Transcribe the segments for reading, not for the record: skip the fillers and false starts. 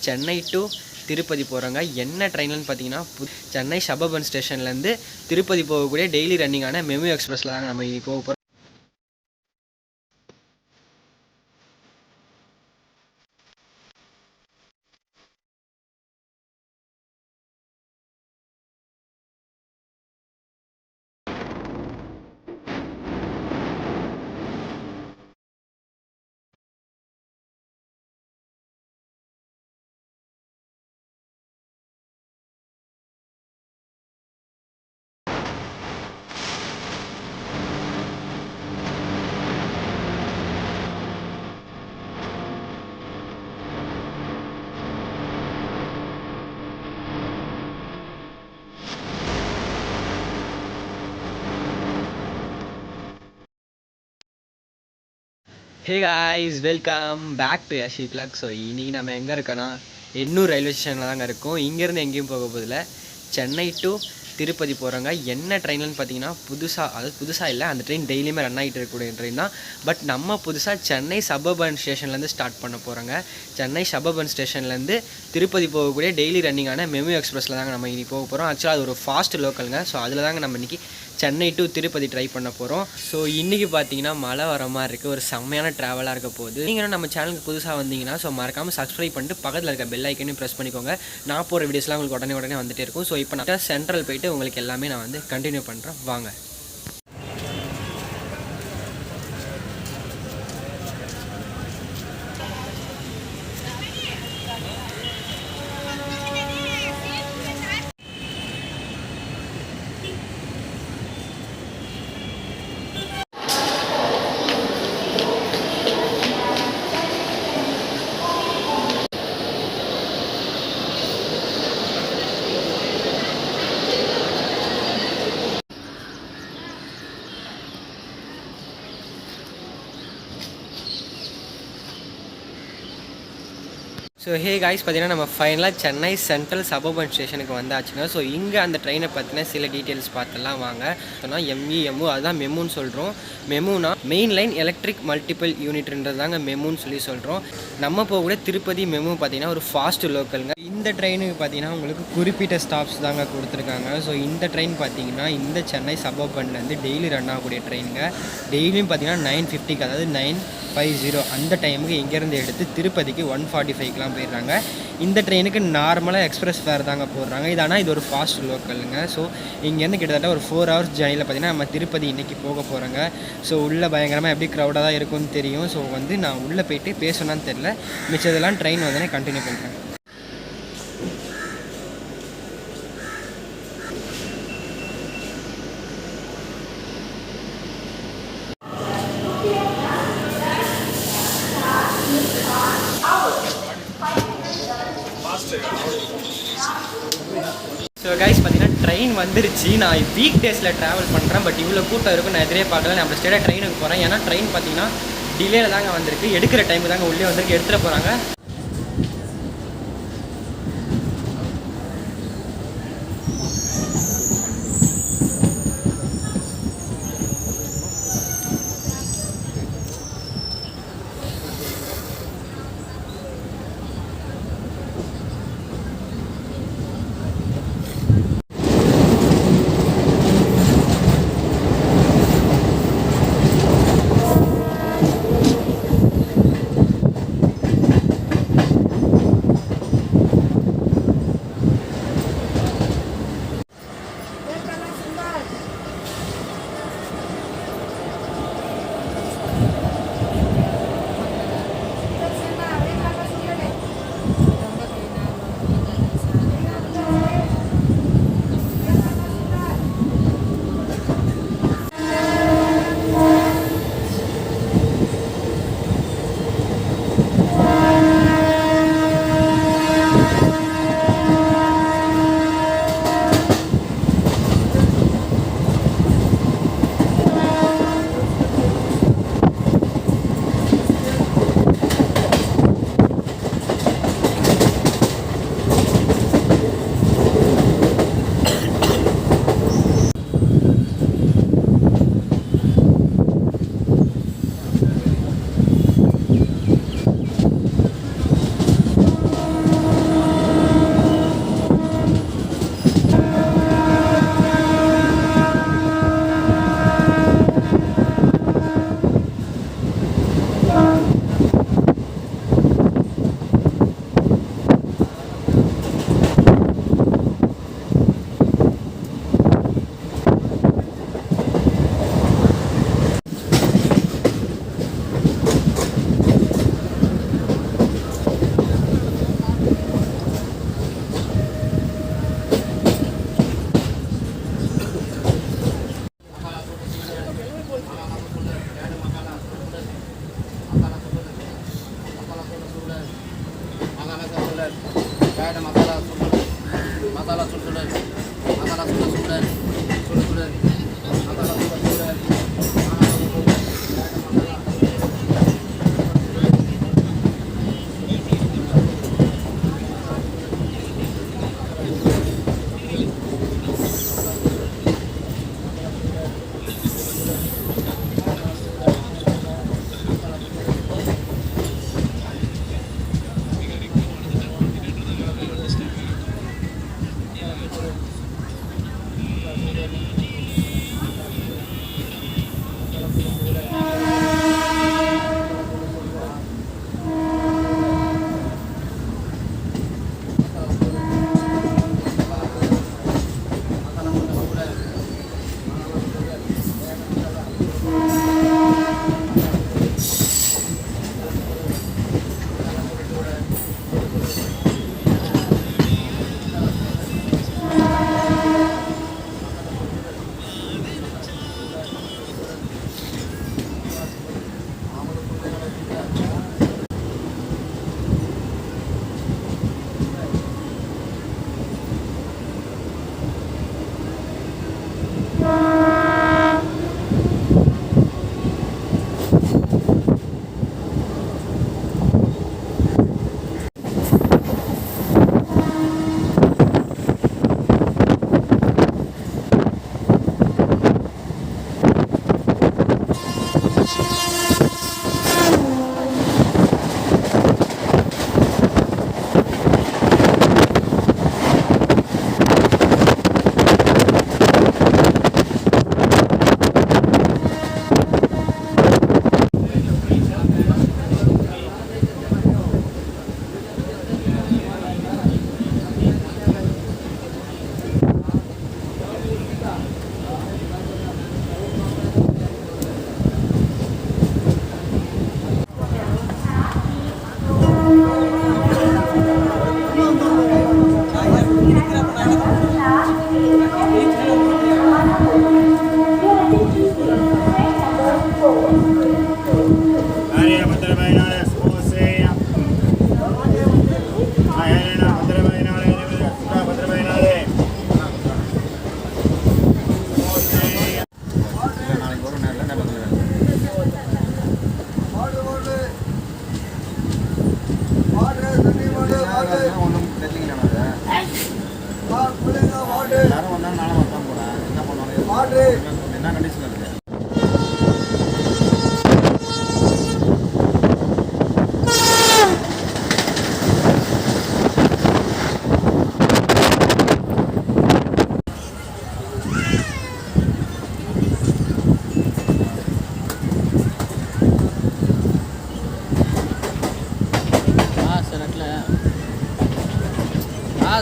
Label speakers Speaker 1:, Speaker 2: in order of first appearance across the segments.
Speaker 1: Chennai to Tirupati போகிறோங்க. என்ன ட்ரெயின்லன்னு பார்த்தீங்கன்னா சென்னை சபர்பன் ஸ்டேஷன்லேருந்து திருப்பதி போகக்கூடிய டெய்லி ரன்னிங்கான மெமு எக்ஸ்பிரஸில் தாங்க நம்ம இன்றைக்கி போக போகிறோம். Hey guys, welcome back to Yashi blog. So இன்றைக்கி நம்ம எங்கே இருக்கோன்னா எண்ணூர் ரயில்வே ஸ்டேஷனில் தாங்க இருக்கோம். இங்கேருந்து எங்கேயும் போக போதில்லை, சென்னை டு திருப்பதி போகிறோங்க. என்ன ட்ரெயின்லன்னு பார்த்தீங்கன்னா புதுசாக இல்லை, அந்த ட்ரெயின் டெய்லியுமே ரன் ஆகிட்டு இருக்கக்கூடிய ட்ரெயின் தான். பட் நம்ம புதுசாக சென்னை சபர்பன் ஸ்டேஷன்லேருந்து ஸ்டார்ட் பண்ண போகிறோங்க. சென்னை சபர்பன் ஸ்டேஷன்லேருந்து திருப்பதி போகக்கூடிய டெய்லி ரன்னிங்கான மெமு எக்ஸ்பிரஸில் தாங்க நம்ம இன்றைக்கி போக போகிறோம். ஆக்சுவலாக அது ஒரு ஃபாஸ்ட் லோக்கலுங்க. ஸோ அதில் தாங்க நம்ம இன்றைக்கி சென்னை டு திருப்பதி ட்ரை பண்ண போகிறோம். ஸோ இன்றைக்கி பார்த்தீங்கன்னா மழை வர மாதிரி இருக்குது, ஒரு செம்மையான ட்ராவலாக இருக்க போகுது. நீங்களும் நம்ம சேனலுக்கு புதுசாக வந்தீங்கன்னா ஸோ மறக்காமல் சப்ஸ்கிரைப் பண்ணிட்டு பக்கத்தில் இருக்க பெல் ஐக்கனையும் ப்ரெஸ் பண்ணிக்கோங்க. நான் போகிற வீடியோஸ்லாம் உங்களுக்கு உடனே வந்துகிட்டே இருக்கும். ஸோ இப்போ நான் சென்ட்ரல் போயிட்டு உங்களுக்கு எல்லாமே நான் வந்து கண்டினியூ பண்ணுறேன், வாங்க. ஸோ ஹே காய்ஸ், பார்த்தீங்கன்னா நம்ம ஃபைனலாக சென்னை சென்ட்ரல் சபர்பன் ஸ்டேஷனுக்கு வந்தாச்சுங்க. ஸோ இங்கே அந்த ட்ரெயினை பற்றின சில டீட்டெயில்ஸ் பார்த்துலாம் வாங்க. சொன்னால் எம்இஎம்ஓ, அதுதான் மெமுன்னு சொல்கிறோம். மெமுனா மெயின் லைன் எலக்ட்ரிக் மல்டிபிள் யூனிட்ன்றது தாங்க மெமுன்னு சொல்கிறோம். நம்ம போகக்கூடிய திருப்பதி மெமு பார்த்தீங்கன்னா ஒரு ஃபாஸ்ட் லோக்கலுங்க. இந்த ட்ரெயினுக்கு பார்த்தீங்கன்னா உங்களுக்கு குறிப்பிட்ட ஸ்டாப்ஸ் தாங்க கொடுத்துருக்காங்க. ஸோ இந்த ட்ரெயின் பார்த்தீங்கன்னா இந்த சென்னை சபர்பன்லேருந்து டெய்லி ரன் ஆகக்கூடிய ட்ரெயினுங்க. டெய்லியும் பார்த்தீங்கன்னா 9:50, அதாவது 9:50 அந்த டைமுக்கு இங்கேருந்து எடுத்து திருப்பதிக்கு 1:45 போயிடுறாங்க. இந்த ட்ரெயினுக்கு நார்மலாக எக்ஸ்பிரஸ் ஃபேர் தாங்க போடுறாங்க. இது ஒரு ஃபாஸ்ட் லோக்கலுங்க. ஸோ இங்கேருந்து கிட்டத்தட்ட ஒரு 4 hours ஜர்னியில் பார்த்தீங்கன்னா நம்ம திருப்பதி இன்றைக்கி போக போகிறோங்க. ஸோ உள்ளே பயங்கரமாக எப்படி க்ரௌடாக தான் இருக்கும்னு தெரியும். ஸோ வந்து நான் உள்ளே போயிட்டு பேசணும்னு தெரில, மிச்சதெல்லாம் ட்ரெயின் வந்தோடனே கண்டினியூ பண்ணுறேன். ஸோ கைஸ், பார்த்தீங்கன்னா ட்ரெயின் வந்துருச்சு. நான் வீக் டேஸில் ட்ராவல் பண்ணுறேன், பட் இவ்வளோ கூட்டம் இருக்கும் நான் எதிரே பார்க்கல. நான் அப்படி ஸ்டேட்டாக ட்ரெயினுக்கு போகிறேன். ஏன்னா ட்ரெயின் பார்த்தீங்கன்னா டிலேயில் தாங்க வந்திருக்கு, எடுக்கிற டைமுக்கு தாங்க உள்ளே வந்திருக்கு, எடுத்துகிட்டு போகிறாங்க.
Speaker 2: எல்லாரும் வந்தாங்க, நானும் வரதான் போகிறேன். என்ன பண்ணுவாங்க, என்ன கண்டிஷன் இருக்குது?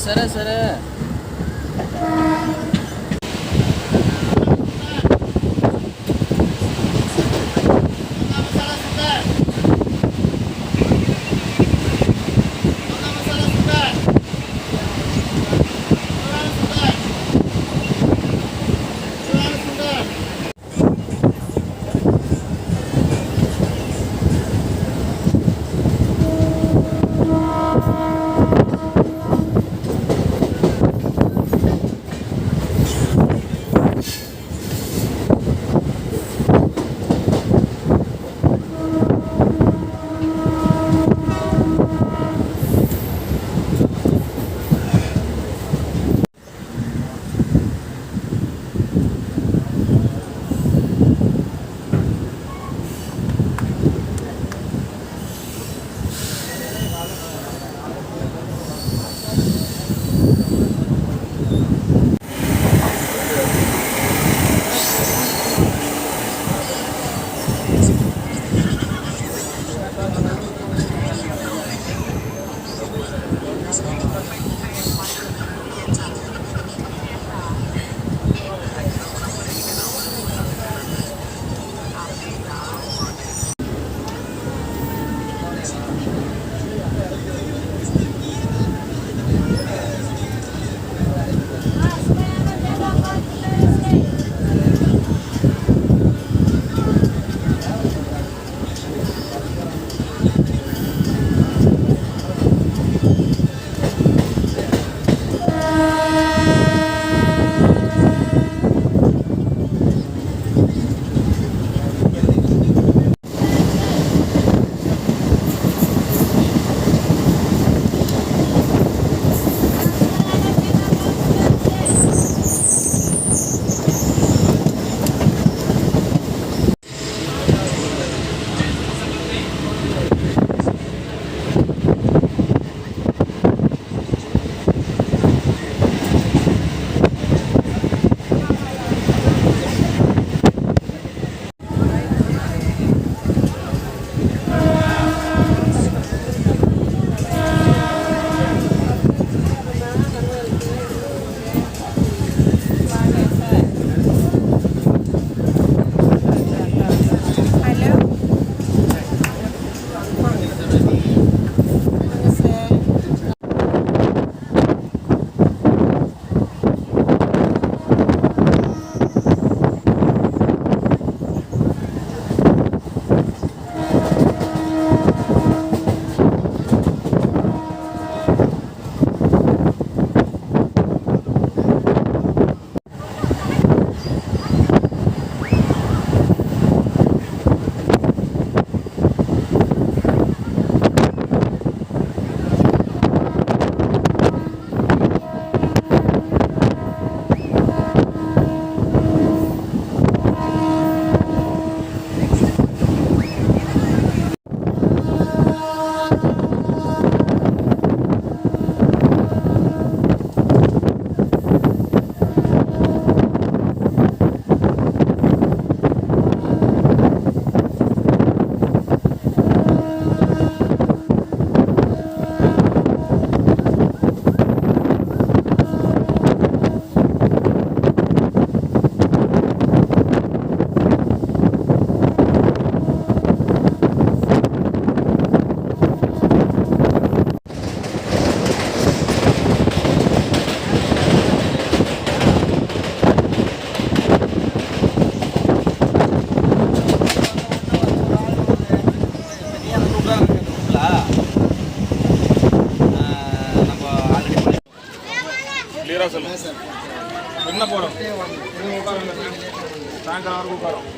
Speaker 1: சரி சரி
Speaker 2: ரிவர்சல் என்ன போகிறோம் சாயங்காலம் உட்காரோம்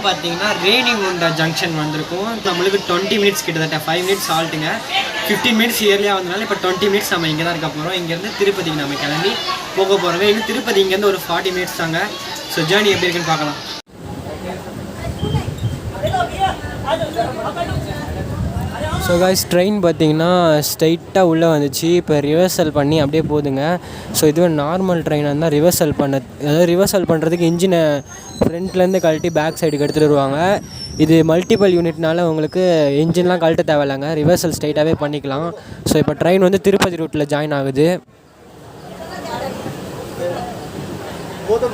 Speaker 1: பார்த்தீங்கன்னா ரேணிகுண்டா ஜங்ஷன் வந்திருக்கும். நம்மளுக்கு 20 மினிட்ஸ் கிட்டத்தட்ட 5 மினிட்ஸ் ஆல்ட்டுங்க. 15 மினிட்ஸ் இயர்லியாக வந்தனால இப்போ 20 மினிட்ஸ் நம்ம இங்கே தான் இருக்க போகிறோம். இங்கேருந்து திருப்பதிக்கு நம்ம கிளம்பி போக போகிறோங்க. இன்னும் திருப்பதி இங்கேருந்து ஒரு 40 மினிட்ஸ் தாங்க. ஸோ ஜேர்னி எப்படி இருக்குன்னு பார்க்கலாம். ஸோ காய்ஸ் ட்ரெயின் பார்த்தீங்கன்னா ஸ்ட்ரைட்டாக உள்ளே வந்துச்சு. இப்போ ரிவர்சல் பண்ணி அப்படியே போகுதுங்க. ஸோ இதுவே நார்மல் ட்ரெயினாக இருந்தால் ரிவர்சல் அதாவது ரிவர்சல் பண்ணுறதுக்கு இன்ஜினை ஃப்ரண்ட்லேருந்து கழட்டி பேக் சைடுக்கு எடுத்துகிட்டு வருவாங்க. இது மல்டிபிள் யூனிட்னால உங்களுக்கு இன்ஜின்லாம் கழட்ட தேவையில்லைங்க, ரிவர்சல் ஸ்ட்ரைட்டாகவே பண்ணிக்கலாம். ஸோ இப்போ ட்ரெயின் வந்து திருப்பதி ரூட்டில் ஜாயின் ஆகுது. போட்டு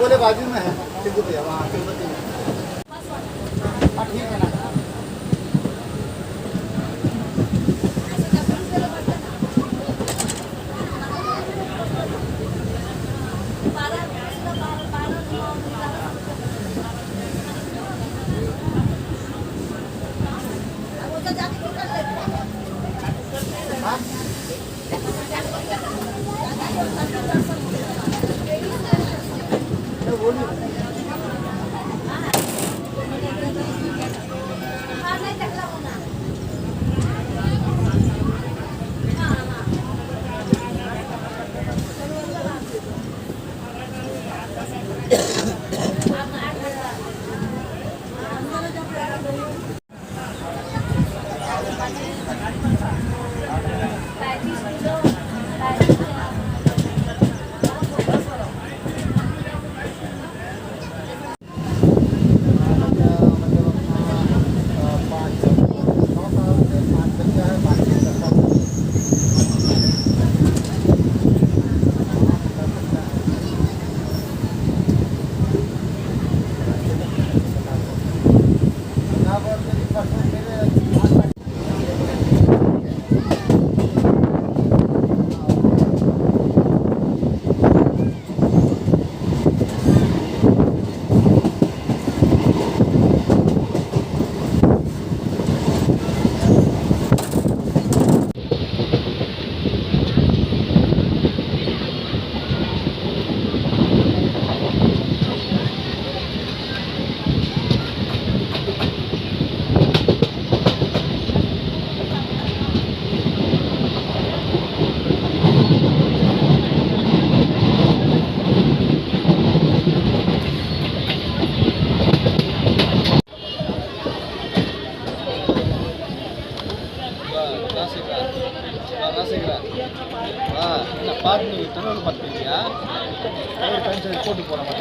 Speaker 1: போற மாதிரி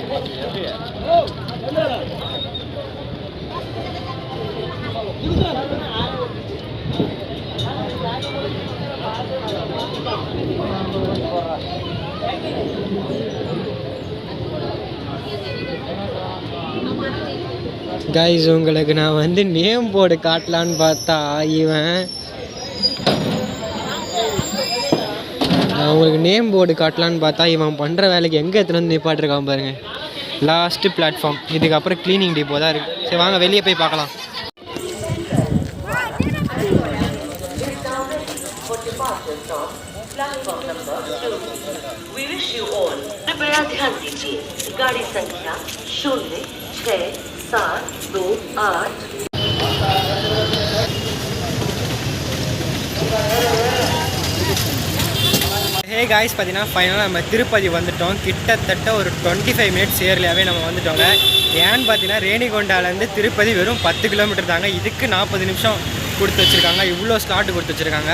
Speaker 1: கைஸ், உங்களுக்கு நான் வந்து நேம் போர்டு காட்டலான்னு பார்த்தா இவன் உங்களுக்கு நேம் போர்டு காட்டலான்னு பார்த்தா இவன் பண்ணுற வேலைக்கு எங்கே எத்தனை வந்து நிப்பாட்டிருக்கான் பாருங்கள். லாஸ்ட்டு பிளாட்ஃபார்ம், இதுக்கப்புறம் க்ளீனிங் டிப்போ தான் இருக்குது. சரி வாங்க வெளியே போய் பார்க்கலாம்.
Speaker 3: We wish you all. कृपया ध्यान दीजिए गाड़ी संख्या 0678.
Speaker 1: ஹே காய்ஸ், பார்த்தீங்கன்னா ஃபைனலாக நம்ம திருப்பதி வந்துவிட்டோம். கிட்டத்தட்ட ஒரு 25 மினிட்ஸ் ஏர்லியாகவே நம்ம வந்துட்டோங்க. ஏன்னு பார்த்தீங்கன்னா ரேணிகொண்டாலேருந்து திருப்பதி வெறும் 10 கிலோமீட்டர் தாங்க. இதுக்கு 40 நிமிஷம் கொடுத்து வச்சுருக்காங்க, இவ்வளோ ஸ்லாட்டு கொடுத்து வச்சுருக்காங்க.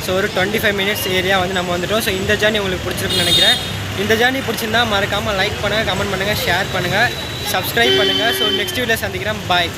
Speaker 1: ஸோ ஒரு 25 மினிட்ஸ் ஏரியா வந்து நம்ம வந்துவிட்டோம். ஸோ இந்த ஜேர்னி உங்களுக்கு பிடிச்சிருக்குன்னு நினைக்கிறேன். இந்த ஜேர்னி பிடிச்சிருந்தா மறக்காமல் லைக் பண்ணுங்கள், கமெண்ட் பண்ணுங்கள், ஷேர் பண்ணுங்கள், சப்ஸ்கிரைப் பண்ணுங்கள். ஸோ நெக்ஸ்ட் வீடியோவில் சந்திக்கிறேன். பாய்.